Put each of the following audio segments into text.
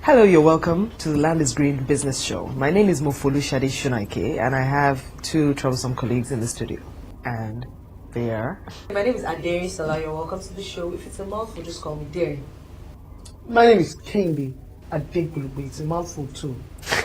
Hello, you're welcome to the Land is Green Business Show. My name is Mofolu Shade Shunaike, and I have two troublesome colleagues in the studio. And they are... My name is Aderi Salah. You're welcome to the show. If it's a mouthful, just call me Derry. My name is Kendi Adegbulubu. It's a mouthful too,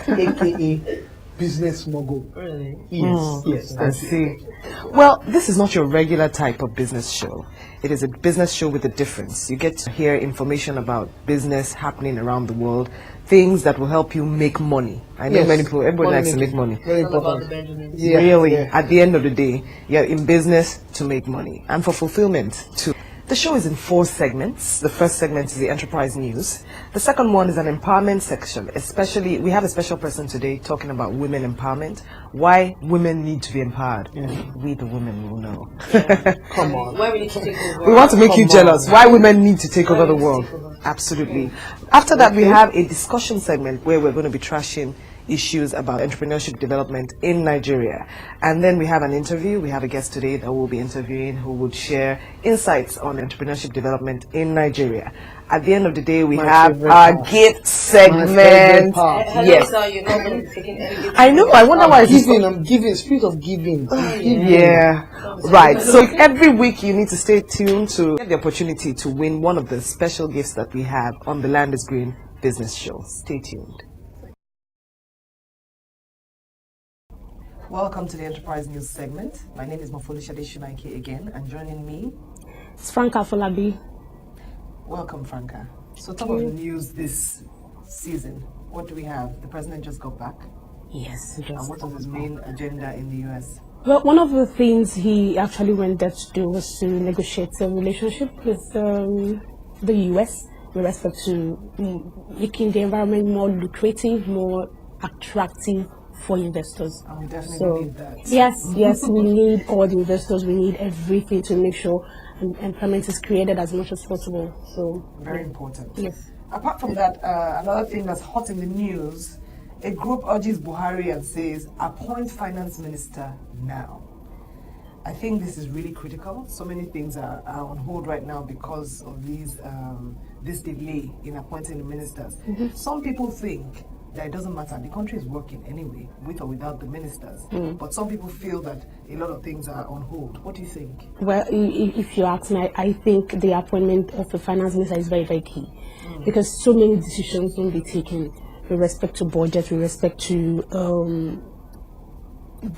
aka Business Mogul. Really? Yes. I see. Well, this is not your regular type of business show. It is a business show with a difference. You get to hear information about business happening around the world, things that will help you make money. I know many people, everybody likes to make money. Very It's all about important. the Benjamins. Yeah, Really, yeah. at the end of the day, you're in business to make money and for fulfillment too. The show is in 4 segments. The first segment is the enterprise news. The second one is an empowerment section. Especially, we have a special person today talking about women empowerment. Why women need to be empowered. We the women will know. Come on. Why we need to take over? We want to make you Come jealous. on. Why women need to take over the we need to world. take over. Absolutely. After that, we have a discussion segment where we're going to be trashing issues about entrepreneurship development in Nigeria. And then we have an interview. We have a guest today that we'll be interviewing who would share insights on entrepreneurship development in Nigeria. At the end of the day, we My have favorite our part. gift My segment. favorite part. Hello, Yes. sir. You're not going to be taking any gift. I know. I wonder why it's I'm giving, spirit of giving. Yeah, right. So every week you need to stay tuned to get the opportunity to win one of the special gifts that we have on the Land is Green Business Show. Stay tuned. Welcome to the Enterprise News segment. My name is Mofolu Shade Shunaike again, and joining me, It's Franca Folabi. welcome Franca. So top of the news this season, what do we have? The president just got back. Yes. And what is his main agenda in the US? Well, one of the things he actually went there to do was to negotiate a relationship with the US with respect to making the environment more lucrative, more attractive for investors. And we definitely need that. Yes, we need all the investors. We need everything to make sure employment is created as much as possible. So Very important. yes. Apart from that, another thing that's hot in the news, a group urges Buhari and says, appoint finance minister now. I think this is really critical. So many things are on hold right now because of this delay in appointing the ministers. Some people think that it doesn't matter. The country is working anyway, with or without the ministers. But some people feel that a lot of things are on hold. What do you think? Well, if you ask me, I think the appointment of the finance minister is very, very key because so many decisions will be taken with respect to budget, with respect to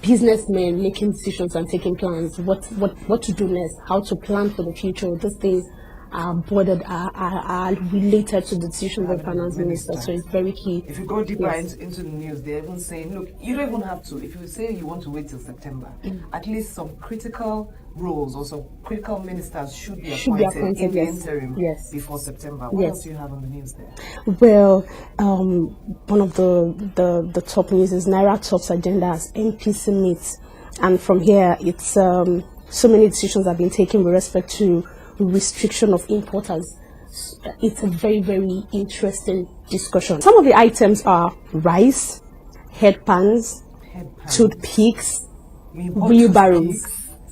businessmen making decisions and taking plans, what to do next, how to plan for the future. Those things are bordered, are related to the decisions of the finance minister, so it's very key. If you go deeper Yes. into the news, they're even saying, look, you don't even have to. If you say you want to wait till September, at least some critical roles or some critical ministers should be appointed in the yes. interim Yes. before September. What Yes. else do you have on the news there? Well, one of the top news is Naira Top's agenda as NPC meets, and from here, it's so many decisions have been taken with respect to restriction of importers. It's a very, very interesting discussion. Some of the items are rice, headpans, toothpicks, wheelbarrows.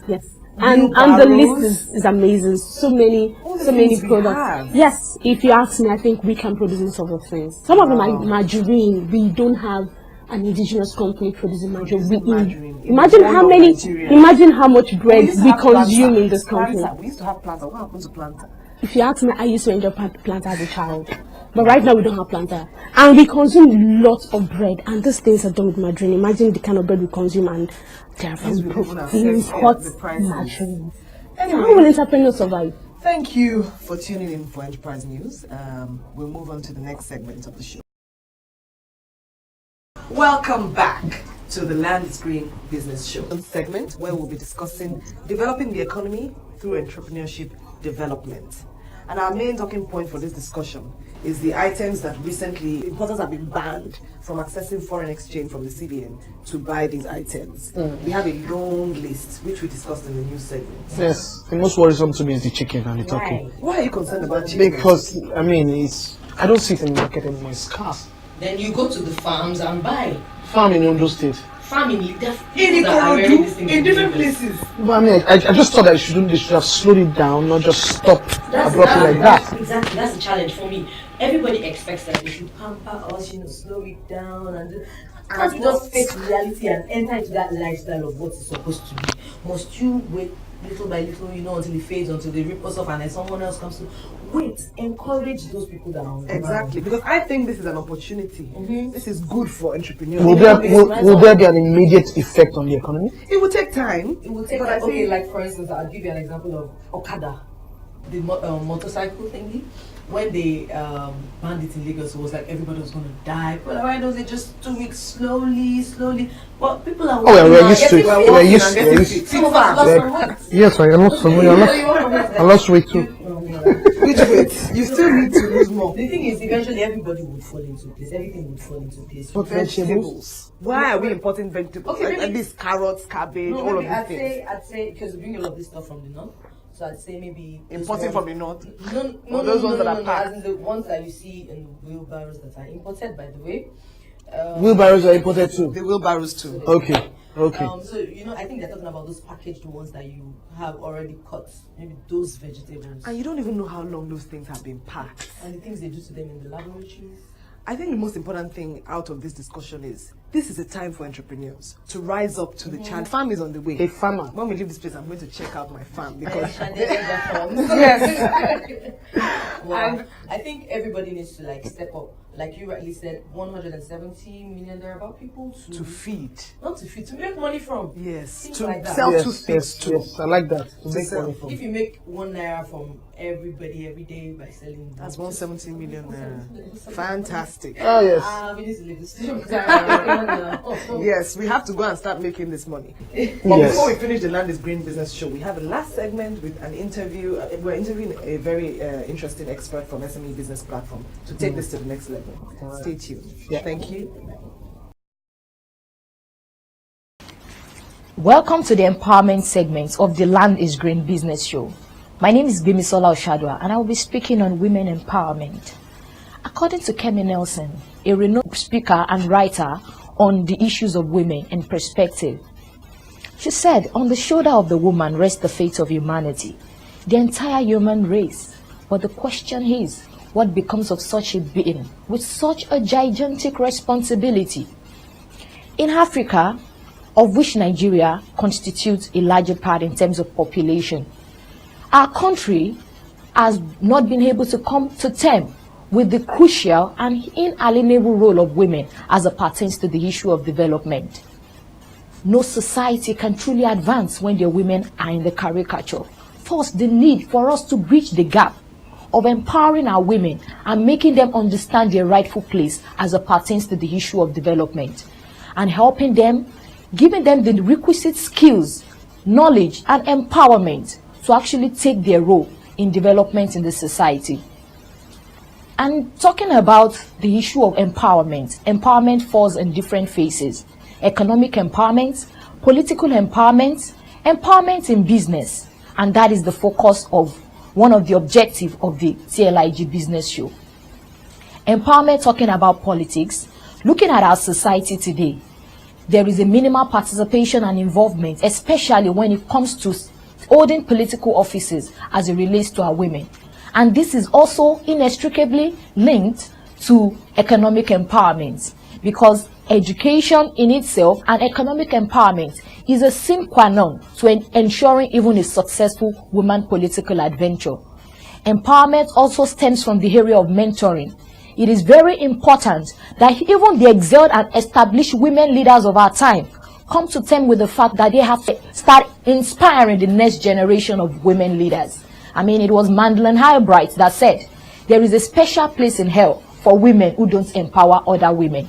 Yes. And the list is amazing. So many things we products. have. Yes, if you ask me, I think we can produce most of the things. Some of them are margarine. We don't have an indigenous company producing margarine. Imagine how many, imagine how much bread we consume in this country. We used to have planter. What happened to planter? If you ask me, I used to enjoy planter as a child. But right now we don't have planter. And we consume lots of bread. And these things are done with margarine. Imagine the kind of bread we consume and they are Yes, we from even have import the prices. margarine. Anyway, How will entrepreneurs survive? thank you for tuning in for Enterprise News. We'll move on to the next segment of the show. Welcome back to the Land is Green Business Show segment, where we'll be discussing developing the economy through entrepreneurship development. And our main talking point for this discussion is the items that recently importers have been banned from accessing foreign exchange from the CBN to buy these items. We have a long list, which we discussed in the news segment. Yes, the most worrisome to me is the chicken and the turkey. Why are you concerned about chicken? Because, I mean, I don't see it in the market anymore, it's scarce. Then you go to the farms and buy. Farm in Ondo State. Farm in in Ikorodu, in different places. But I mean, I just thought that they should have slowed it down, not just stop abruptly like that. Exactly, that's the challenge for me. everybody expects that they should pamper us, slow it down, and can't you just face reality and enter into that lifestyle of what it's supposed to be? Must you wait little by little, until it fades, until they rip us off, and then someone else comes to wait? Encourage those people that are Exactly, because I think this is an opportunity. This is good for entrepreneurs. Will there be an immediate effect on the economy? It will take time. It will take But I okay, think- like for instance, I'll give you an example of Okada, the motorcycle thingy. When they banned it in Lagos, it was like everybody was going to die. But why don't they just do it slowly? But people are. Oh, we're used to it. We're We're working used and to getting it. fit. Some of us lost some weight. Yes, I lost some weight. I lost weight too. Which weight? You still need to lose more. The thing is, eventually everybody would fall into place. Everything would fall into place. But vegetables. Why are we importing vegetables? Okay, Like maybe- these carrots, cabbage, No, all of maybe these things. I'd say because we bring a lot of this stuff from the north. So I'd say maybe Importing from the north. No, those ones that are as packed. in the ones that you see in wheelbarrows that are imported, by the way. Wheelbarrows are imported too. The wheelbarrows too. Okay. Okay. So I think they're talking about those packaged ones that you have already cut. Maybe those vegetables And you don't even know how long those things have been packed. and the things they do to them in the laboratories. I think the most important thing out of this discussion is this is a time for entrepreneurs to rise up to the challenge. Farm is on the way. A farmer. When we leave this place, I'm going to check out my farm because Yes. And I think everybody needs to step up. Like you rightly said, 170 million thereabout people to feed. not to feed, to make money from. Yes, Things to like that. sell Yes, toothpicks yes, too. yes. I like that. To make sell. money from. If you make 1 naira from everybody every day by selling, That's 170 million naira. Fantastic. Oh yes. We need to leave this to Yes, we have to go and start making this money. But Yes. before we finish the Land is Green Business Show, we have a last segment with an interview. We're interviewing a very interesting expert from SME Business Platform to take this to the next level. Stay tuned. Yeah. Thank you. Welcome to the empowerment segment of the Land is Green Business Show. My name is Bimisola Oshadwa and I will be speaking on women empowerment. According to Kemi Nelson, a renowned speaker and writer on the issues of women and perspective, she said, on the shoulder of the woman rests the fate of humanity, the entire human race. But the question is, what becomes of such a being with such a gigantic responsibility? In Africa, of which Nigeria constitutes a larger part in terms of population, our country has not been able to come to terms with the crucial and inalienable role of women as it pertains to the issue of development. No society can truly advance when their women are in the caricature. First, the need for us to bridge the gap of empowering our women and making them understand their rightful place as it pertains to the issue of development, and helping them, giving them the requisite skills, knowledge, and empowerment to actually take their role in development in the society. And talking about the issue of empowerment, empowerment falls in different phases: economic empowerment, political empowerment, empowerment in business, and that is the focus of one of the objectives of the TLIG Business Show. Empowerment, talking about politics, looking at our society today, there is a minimal participation and involvement, especially when it comes to holding political offices as it relates to our women. And this is also inextricably linked to economic empowerment, because education in itself and economic empowerment is a sine qua non to ensuring even a successful woman political adventure. Empowerment also stems from the area of mentoring. It is very important that even the excelled and established women leaders of our time come to terms with the fact that they have to start inspiring the next generation of women leaders. I mean, it was Madeleine Albright that said, there is a special place in hell for women who don't empower other women.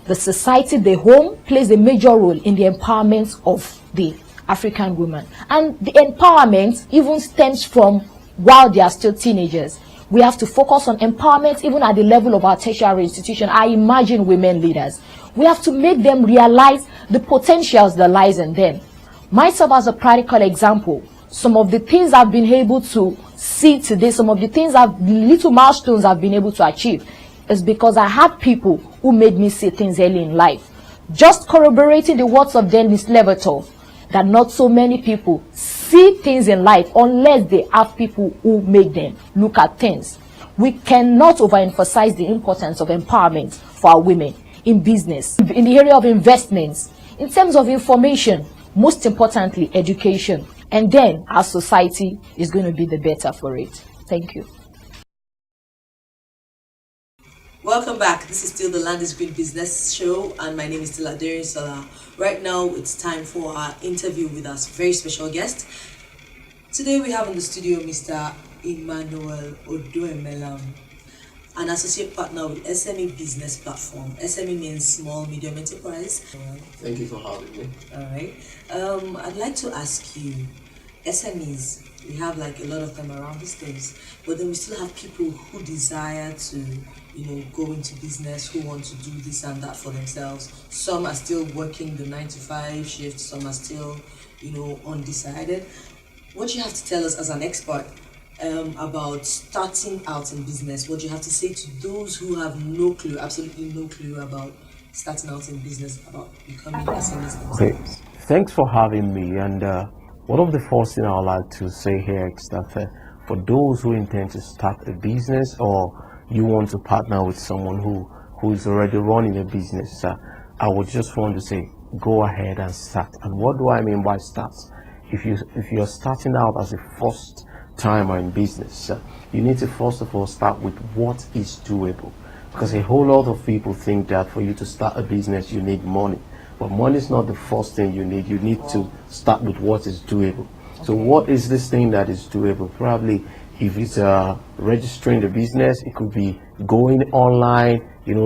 The society, the home, plays a major role in the empowerment of the African woman. And the empowerment even stems from while they are still teenagers. We have to focus on empowerment even at the level of our tertiary institution. I imagine women leaders. We have to make them realize the potentials that lies in them. Myself as a practical example, some of the things I've been able to see today, some of the things little milestones I've been able to achieve, is because I had people who made me see things early in life. Just corroborating the words of Dennis Levertov, that not so many people see things in life unless they have people who make them look at things. We cannot overemphasize the importance of empowerment for our women in business, in the area of investments, in terms of information, most importantly, education. And then our society is going to be the better for it. Thank you. Welcome back. This is still the Land is Green Business Show, and my name is Tlig Sola. Right now, it's time for our interview with our very special guest. Today, we have in the studio Mr. Emmanuel Odoemelam, an associate partner with SME Business Platform. SME means small, medium enterprise. Thank you for having me. All right. I'd like to ask you, SMEs, we have like a lot of them around these days, but then we still have people who desire to, go into business, who want to do this and that for themselves. Some are still working the 9 to 5 shift, some are still, undecided. What do you have to tell us as an expert about starting out in business? What do you have to say to those who have no clue, absolutely no clue about starting out in business, about becoming SMEs themselves? Okay, thanks for having me. And one of the first things I would like to say here is that for those who intend to start a business, or you want to partner with someone who is already running a business, I would just want to say, go ahead and start. And what do I mean by start? If you're starting out as a first timer in business, you need to first of all start with what is doable, because a whole lot of people think that for you to start a business you need money, but money is not the first thing you need. You need to start with what is doable. So what is this thing that is doable? Probably if it's registering the business, it could be going online,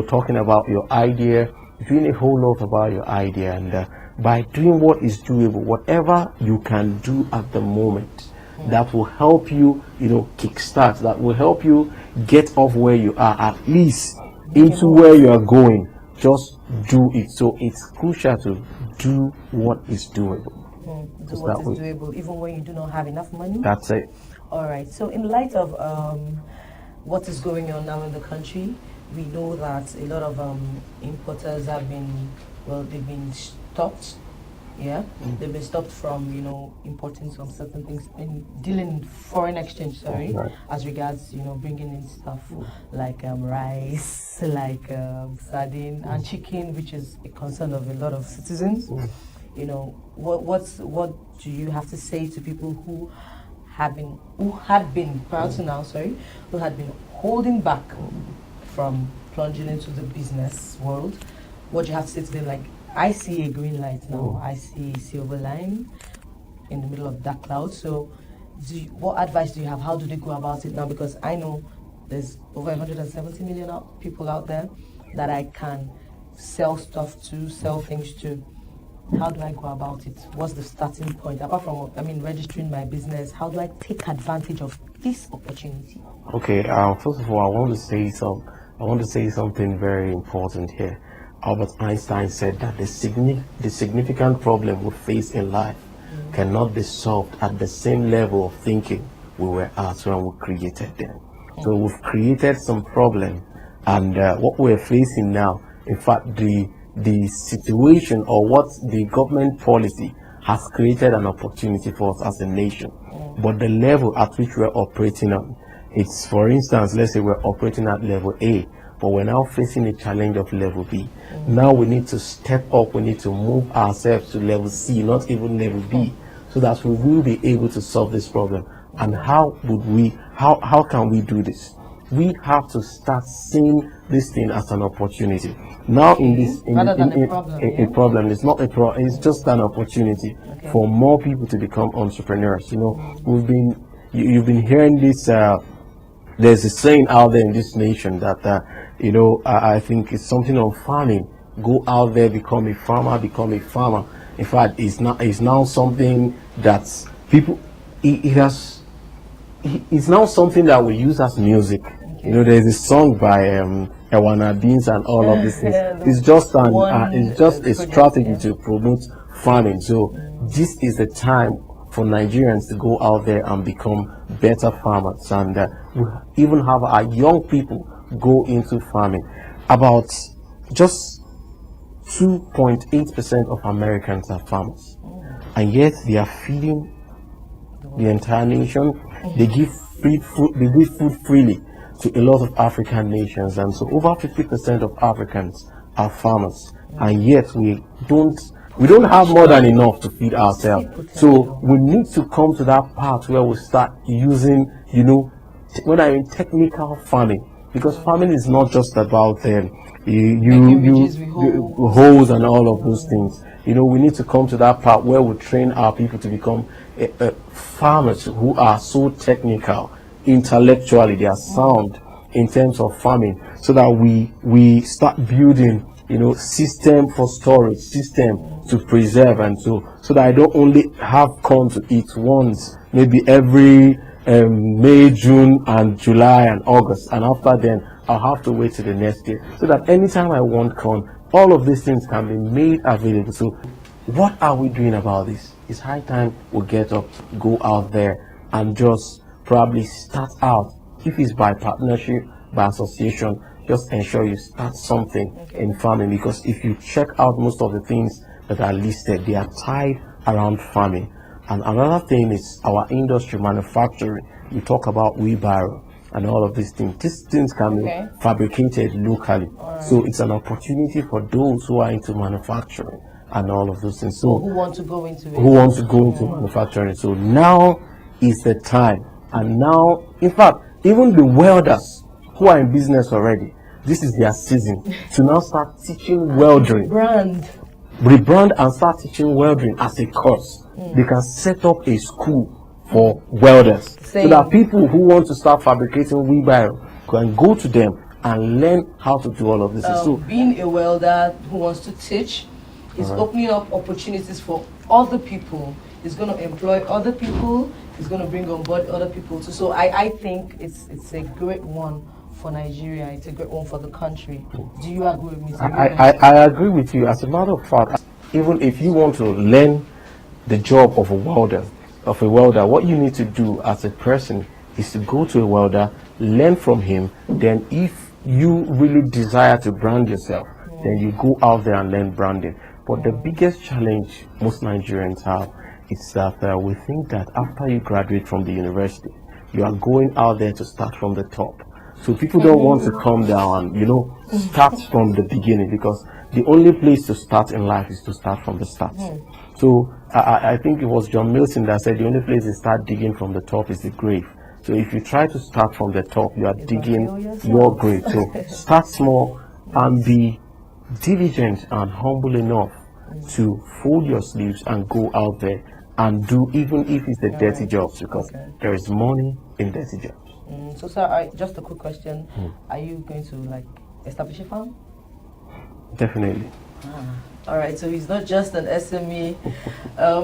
talking about your idea, doing a whole lot about your idea. And by doing what is doable, whatever you can do at the moment, that will help you, kickstart, that will help you get off where you are, at least into where you are going. Just do it. So it's crucial to do what is doable. Do what is doable, even when you do not have enough money? That's it. All right. So in light of what is going on now in the country, we know that a lot of importers have been, they've been stopped. Yeah, they've been stopped from, importing some certain things and dealing in foreign exchange, as regards, bringing in stuff like rice, like sardine and chicken, which is a concern of a lot of citizens. What do you have to say to people who had been prior to now, who had been holding back from plunging into the business world? What do you have to say to them? Like, I see a green light now. I see a silver line in the middle of dark clouds. So, what advice do you have? How do they go about it now? Because I know there's over 170 million people out there that I can sell stuff to, sell things to. How do I go about it? What's the starting point? Apart from, registering my business, how do I take advantage of this opportunity? Okay. First of all, I want to say something very important here. Albert Einstein said that the significant problem we face in life cannot be solved at the same level of thinking we were at when we created them. So we've created some problem, and what we're facing now, in fact, the situation or what the government policy has created an opportunity for us as a nation. But the level at which we're operating on, it's, for instance, let's say we're operating at level A, but we're now facing a challenge of level B. Now we need to step up, we need to move ourselves to level C, not even level B, so that we will be able to solve this problem. And how can we do this? We have to start seeing this thing as an opportunity. Now a problem. It's not a problem, it's just an opportunity for more people to become entrepreneurs. You've been hearing this, there's a saying out there in this nation that I think it's something on farming. Go out there, become a farmer. In fact, it's now something that people, it's now something that we use as music. There's a song by Ewana Beans and all of this. It's just a strategy to promote farming. So this is the time for Nigerians to go out there and become better farmers, and we even have our young people go into farming. About just 2.8% of Americans are farmers, and yet they are feeding the entire nation. They give free food. They give food freely. to a lot of African nations, and so over 50% of Africans are farmers, and yet we don't have more than enough to feed ourselves. So we need to come to that part where we start using, when I mean technical farming, because farming is not just about holes and all of those things. We need to come to that part where we train our people to become farmers who are so technical, intellectually, they are sound in terms of farming, so that we start building, system for storage, system to preserve, and so that I don't only have corn to eat once, maybe every May, June, and July and August, and after then I'll have to wait till the next year, so that anytime I want corn, all of these things can be made available. So what are we doing about this? It's high time we get up, go out there, and just probably start out. If it's by partnership, by association, just ensure you start something in farming, because if you check out most of the things that are listed, they are tied around farming. And another thing is our industry, manufacturing. We talk about wheelbarrow and all of these things. These things can be fabricated locally. So it's an opportunity for those who are into manufacturing and all of those things. So who want to go into it. Manufacturing. So now is the time. And now, in fact, even the welders who are in business already, this is their season to now start teaching welding. Rebrand and start teaching welding as a course. They can set up a school for welders, so that people who want to start fabricating wheelbarrow can go to them and learn how to do all of this. So being a welder who wants to teach is opening up opportunities for other people. It's going to employ other people. It's going to bring on board other people too. So I think it's a great one for Nigeria. It's a great one for the country. Do you agree with me? I agree with you. As a matter of fact, even if you want to learn the job of a welder, what you need to do as a person is to go to a welder, learn from him. Then if you really desire to brand yourself, then you go out there and learn branding. But the biggest challenge most Nigerians have is that we think that after you graduate from the university, you are going out there to start from the top. So people don't want to come down and, start from the beginning, because the only place to start in life is to start from the start. So I think it was John Milton that said the only place to start digging from the top is the grave. So if you try to start from the top, you are digging your grave. So start small and be diligent and humble enough to fold your sleeves and go out there and do, even if it's the dirty jobs, because there is money in dirty jobs. So sir, just a quick question. Are you going to establish a farm? Definitely. All right, so he's not just an SME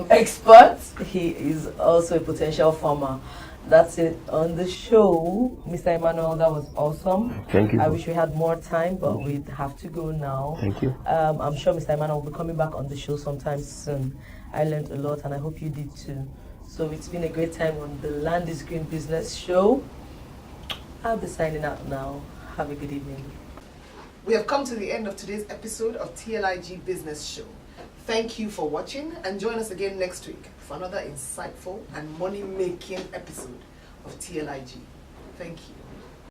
expert, he is also a potential farmer. That's it on the show. Mr. Emmanuel, that was awesome. Thank you. I wish we had more time, but we'd have to go now. Thank you. I'm sure Mr. Emmanuel will be coming back on the show sometime soon. I learned a lot, and I hope you did too. So it's been a great time on the Land is Green Business Show. I'll be signing out now. Have a good evening. We have come to the end of today's episode of TLIG Business Show. Thank you for watching, and join us again next week for another insightful and money-making episode of TLIG. Thank you.